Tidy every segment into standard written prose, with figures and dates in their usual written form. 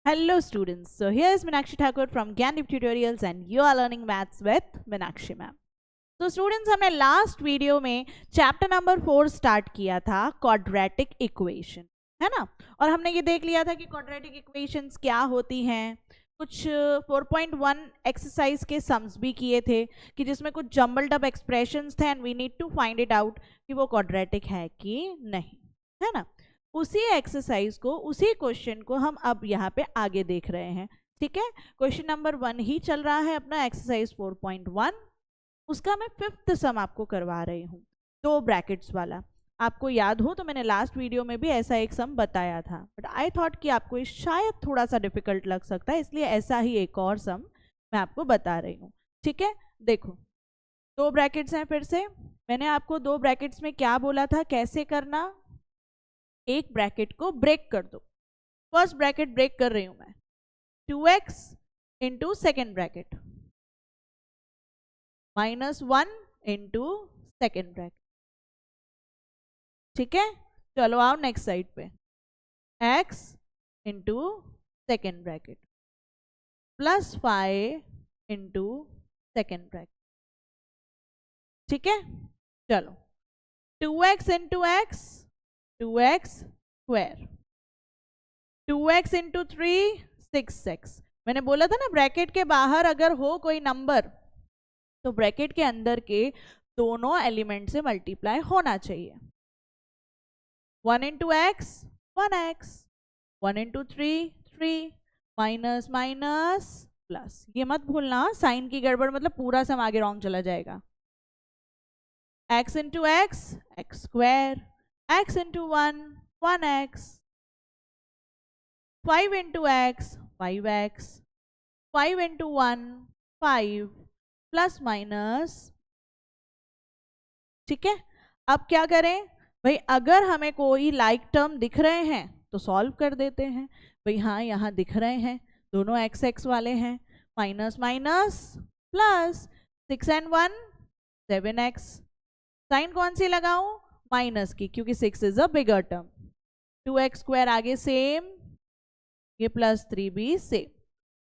Hello students, so here is Meenakshi Thakur from Gyandeep Tutorials and you are learning maths with Meenakshi ma'am. तो students हमने last video में chapter number 4 start किया था quadratic equation, है ना। और हमने ये देख लिया था कि क्वाड्रेटिक इक्वेशंस क्या होती हैं। कुछ 4.1 एक्सरसाइज के सम्स भी किए थे कि जिसमें कुछ जम्बल्ड अप एक्सप्रेशंस थे and we need to find it out कि वो क्वाड्रेटिक है कि नहीं, है ना। उसी एक्सरसाइज को, उसी क्वेश्चन को हम अब यहाँ पे आगे देख रहे हैं, ठीक है। क्वेश्चन नंबर 1 ही चल रहा है अपना, एक्सरसाइज 4.1। उसका मैं 5th सम आपको करवा रही हूँ, 2 ब्रैकेट्स वाला। आपको याद हो तो मैंने लास्ट वीडियो में भी ऐसा एक सम बताया था, बट आई थॉट कि आपको ये शायद थोड़ा सा डिफिकल्ट लग सकता है, इसलिए ऐसा ही एक और सम मैं आपको बता रही हूँ, ठीक है। देखो 2 ब्रैकेट्स हैं। फिर से मैंने आपको 2 ब्रैकेट्स में क्या बोला था, कैसे करना। एक ब्रैकेट को ब्रेक कर दो। फर्स्ट ब्रैकेट ब्रेक कर रही हूं मैं, 2x into second bracket -1 into second bracket, ठीक है। चलो आओ नेक्स्ट साइड पे, x into second bracket +5 into second bracket, ठीक है। चलो 2x into x 2x square, 2x into 3 6x। मैंने बोला था ना ब्रैकेट के बाहर अगर हो कोई नंबर तो ब्रैकेट के अंदर के दोनों एलिमेंट से मल्टीप्लाई होना चाहिए। 1 into x 1x, 1 into 3 3, minus minus plus. ये मत भूलना, साइन की गड़बड़ मतलब पूरा सम आगे रॉन्ग चला जाएगा। x into x x square, x into 1 1x, 5 into x 5x, 5 into 1 5, plus minus, ठीक है। अब क्या करें भाई, अगर हमें कोई लाइक टर्म दिख रहे हैं तो सॉल्व कर देते हैं। भाई हाँ, यहाँ दिख रहे हैं, दोनों एक्स एक्स वाले हैं, minus minus plus, 6 and 1 7x। Sign कौन सी लगाऊं, माइनस की, क्योंकि 6 is a bigger term. 2x square आगे सेम, ये +3 भी सेम।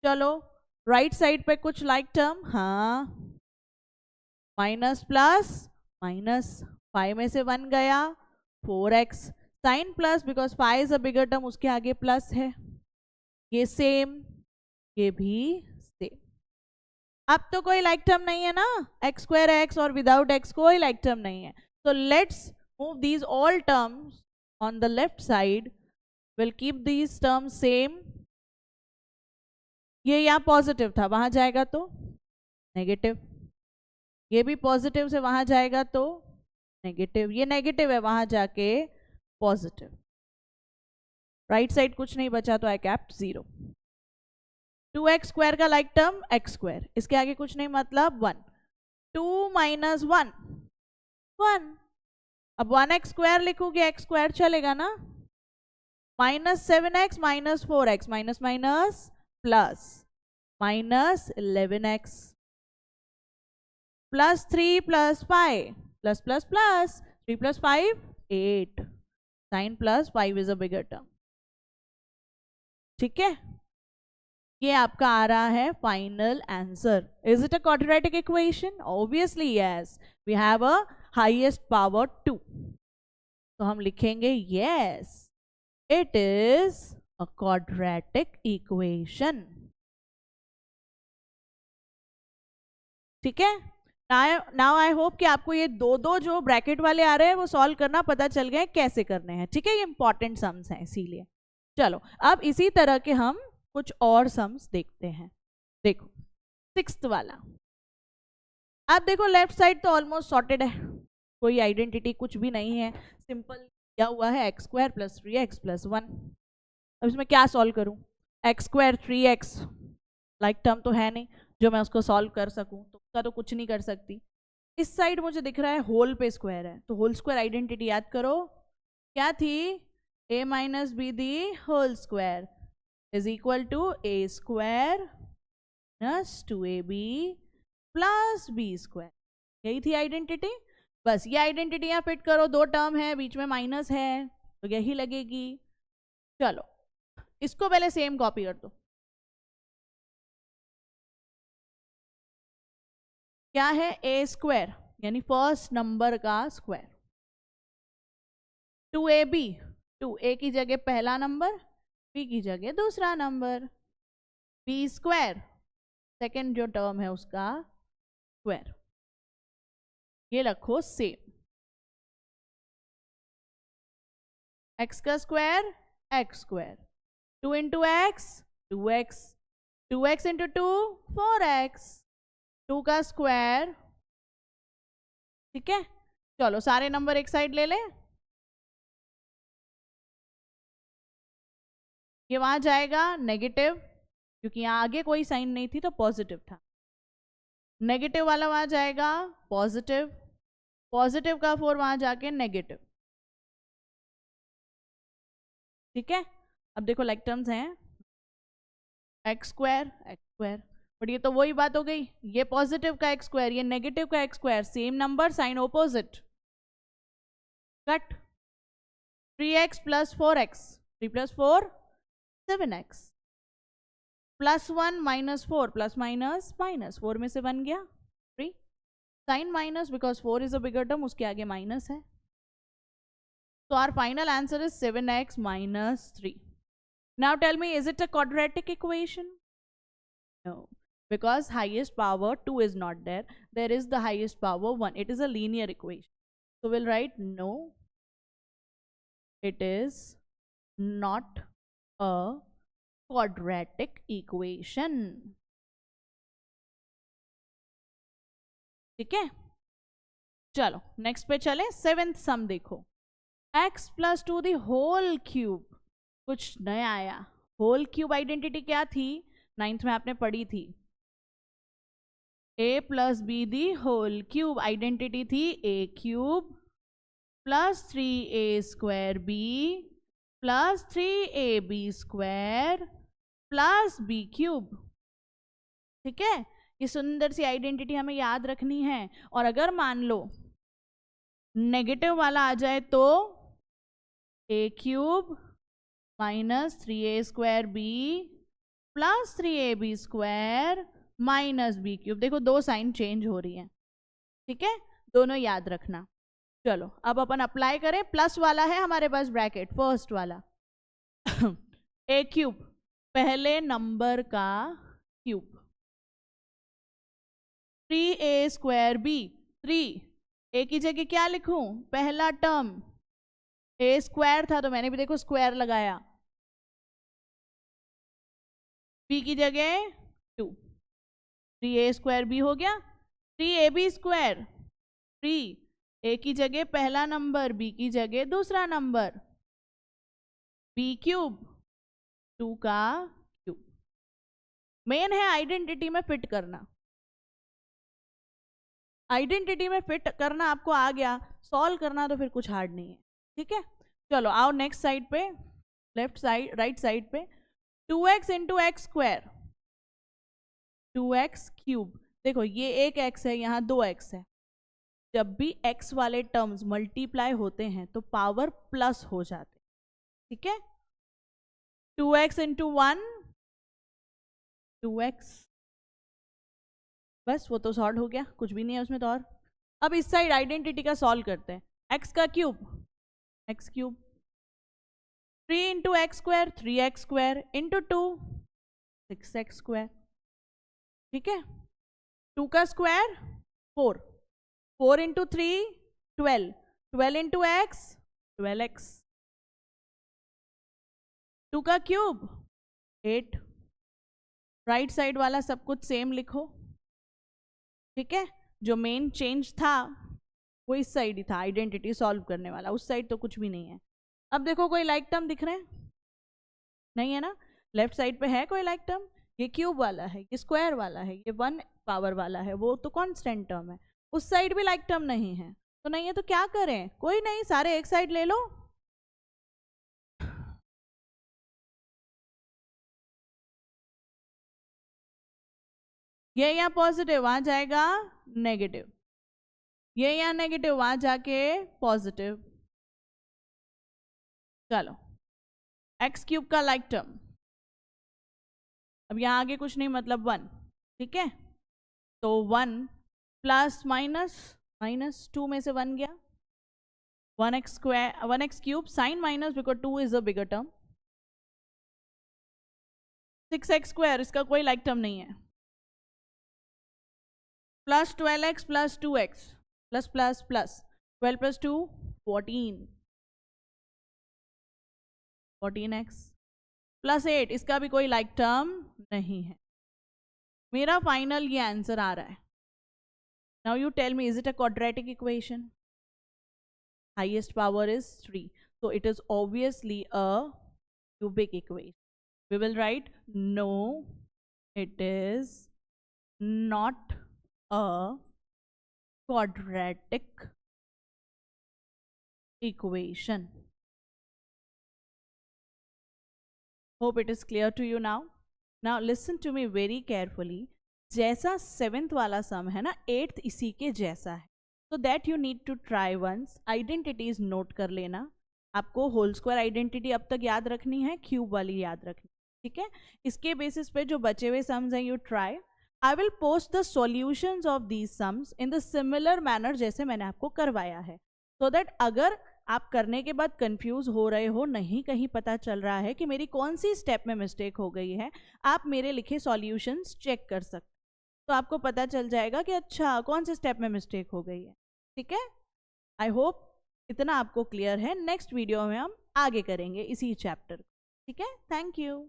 चलो राइट साइड पे कुछ लाइक टर्म, हाँ, माइनस प्लस माइनस, 5 में से 1 गया, 4x, sign plus because 5 is a bigger term, उसके आगे प्लस है, ये सेम, ये भी सेम। अब तो कोई लाइक टर्म नहीं है ना, x स्क्वायर x और विदाउट x कोई लाइक टर्म नहीं है। So let's move these all terms on the left side. We'll keep these terms same. ये यहाँ पॉजिटिव था, वहां जाएगा तो नेगेटिव, ये भी पॉजिटिव से वहां जाएगा तो नेगेटिव, ये नेगेटिव है वहां जाके पॉजिटिव। राइट साइड कुछ नहीं बचा तो आई कैप्ट 0। 2x स्क्वायर का लाइक टर्म x स्क्वायर, इसके आगे कुछ नहीं मतलब 1, 2 माइनस 1 1। अब 1x स्क्वायर लिखोगे x स्क्वायर चलेगा ना, -7x minus 4x, minus minus plus, -11x +3 + 5 plus plus plus, 3 + 5 8, sign +5 is a bigger term, ठीक है। ये आपका आ रहा है final answer. Is it a quadratic equation? Obviously yes, we have a highest power 2, तो हम लिखेंगे yes it is a quadratic equation, ठीक है। नाउ आई होप कि आपको ये दो जो ब्रैकेट वाले आ रहे हैं वो सॉल्व करना पता चल गए कैसे करने हैं, ठीक है। ये इंपॉर्टेंट सम्स हैं इसीलिए। चलो अब इसी तरह के हम कुछ और सम्स देखते हैं। देखो 6th वाला, अब देखो लेफ्ट साइड तो ऑलमोस्ट सॉर्टेड है, कोई आइडेंटिटी कुछ भी नहीं है, सिंपल दिया हुआ है x स्क्वायर + 3x + 1। अब इसमें क्या सॉल्व करूं, x square 3x like term तो है नहीं जो मैं उसको सॉल्व कर सकूं, तो उसका तो कुछ नहीं कर सकती। इस साइड मुझे दिख रहा है होल पे स्क्वायर है, तो होल स्क्वायर आइडेंटिटी याद करो क्या थी, a - b the whole square is equal to a square - 2ab + b square, यही थी आइडेंटिटी। बस ये आइडेंटिटी यहाँ फिट करो, 2 टर्म है, बीच में माइनस है तो यही लगेगी। चलो इसको पहले सेम कॉपी कर दो। क्या है? ए स्क्वायर यानी फर्स्ट नंबर का स्क्वायर। 2ab, 2a की जगह पहला नंबर, b की जगह दूसरा नंबर, b स्क्वायर सेकेंड जो टर्म है उसका स्क्वायर, ये रखो सेम। x का square x square, 2 into x 2x, 2x into 2 4x, 2 का स्क्वायर। ठीक है, चलो सारे नंबर एक साइड ले ले। ये वहां जाएगा नेगेटिव, क्योंकि यहाँ आगे कोई साइन नहीं थी तो पॉजिटिव था। नेगेटिव वाला वहां जाएगा पॉजिटिव, पॉजिटिव का 4 वहां जाके नेगेटिव। ठीक है, अब देखो लाइक टर्म्स हैं, एक्स स्क्वायर, बट ये तो वही बात हो गई, ये पॉजिटिव का एक्स स्क्वायर, ये नेगेटिव का x square, same number sign opposite, cut. 3x plus 4x, 3 plus 4 7x, plus 1 minus 4 plus minus minus, 4 में से 1 गया 3, sign minus because 4 is a bigger term, उसके आगे माइनस है। So our final answer is 7x minus 3. Now tell me, is it a quadratic equation? No, because highest power 2 is not there. There is the highest power 1. It is a linear equation. So we'll write no, it is not a quadratic equation. ठीक है, चलो next पे चले। 7th sum देखो, x plus 2 the whole cube, कुछ नया आया। Whole cube identity क्या थी? 9th में आपने पढ़ी थी, a plus b the whole cube identity थी a cube plus 3a square b plus 3ab square plus b cube. ठीक है, ये सुंदर सी आइडेंटिटी हमें याद रखनी है। और अगर मान लो नेगेटिव वाला आ जाए तो a cube minus 3a square b plus 3ab square minus b cube. देखो दो साइन चेंज हो रही हैं, ठीक है, दोनों याद रखना। चलो अब अपन अप्लाई करें। प्लस वाला है हमारे पास ब्रैकेट, फर्स्ट वाला a क्यूब पहले नंबर का cube, 3a square b, 3 a की जगह क्या लिखूं? पहला टर्म, a स्क्वायर था तो मैंने भी देखो स्क्वायर लगाया, b की जगह 2, 3a स्क्वायर b हो गया, 3ab स्क्वायर, 3 a की जगह पहला नंबर, b की जगह दूसरा नंबर, b क्यूब 2 का क्यूब। मेन है आइडेंटिटी में फिट करना, आइडेंटिटी में फिट करना आपको आ गया, सॉल्व करना तो फिर कुछ हार्ड नहीं है। ठीक है, चलो आओ नेक्स्ट साइड पे, लेफ्ट साइड राइट साइड पे, 2x into x square, 2x cube. देखो ये एक x है, यहाँ 2x है, जब भी x वाले टर्म्स मल्टीप्लाई होते हैं तो पावर प्लस हो जाते, ठीक है। 2x इंटू 1 2x, बस वो तो सॉल्व हो गया, कुछ भी नहीं है उसमें तो। और अब इस साइड आइडेंटिटी का सॉल्व करते हैं, x का cube, x cube, 3 into x square 3x square into 2 6x square, ठीक है। 2 का square 4, 4 into 3 12, 12 into x 12x, 2 का क्यूब 8। राइट साइड वाला सब कुछ सेम लिखो, ठीक है। जो मेन चेंज था वो इस साइड ही था, आइडेंटिटी सॉल्व करने वाला, उस साइड तो कुछ भी नहीं है। अब देखो कोई लाइक टर्म दिख रहे हैं? नहीं है ना। लेफ्ट साइड पे है कोई लाइक टर्म? ये क्यूब वाला है, ये स्क्वायर वाला है, ये 1 पावर वाला है, वो तो कांस्टेंट टर्म है। उस साइड भी लाइक टर्म नहीं है, तो नहीं है तो क्या करें? कोई नहीं, सारे एक साइड ले लो। ये यहाँ पॉजिटिव वहां जाएगा नेगेटिव, ये यहाँ नेगेटिव वहां जाके पॉजिटिव। चलो एक्स क्यूब का लाइक टर्म अब यहाँ आगे कुछ नहीं, मतलब 1, ठीक है। तो 1 प्लस माइनस माइनस 2 में से 1 गया, 1x square 1x cube sign minus because 2 is a bigger term, 6x square इसका कोई लाइक टर्म नहीं है, plus 12x plus 2x plus plus plus 12 plus 2 14x plus 8 इसका भी कोई लाइक टर्म नहीं है। मेरा फाइनल ये आंसर आ रहा है। Now you tell me, is it a quadratic equation? Highest power is 3, so it is obviously a cubic equation. We will write no, it is not a quadratic equation. Hope it is clear to you now. Now listen to me very carefully. जैसा 7th वाला सम है ना, 8th इसी के जैसा है, so that you need to try once. Identities note कर लेना, आपको होल स्क्वायर आइडेंटिटी अब तक याद रखनी है, क्यूब वाली याद रखनी, ठीक है। इसके बेसिस पे जो बचे हुए सम्स हैं, you try. I will post the solutions of these sums in the similar manner जैसे मैंने आपको करवाया है, सो दैट अगर आप करने के बाद कंफ्यूज हो रहे हो, नहीं कहीं पता चल रहा है कि मेरी कौन सी स्टेप में मिस्टेक हो गई है, आप मेरे लिखे सॉल्यूशंस चेक कर सकते, तो आपको पता चल जाएगा कि अच्छा कौन से स्टेप में मिस्टेक हो गई है, ठीक है। आई होप इतना आपको क्लियर है। नेक्स्ट वीडियो में हम आगे करेंगे इसी चैप्टर, ठीक है। Thank you.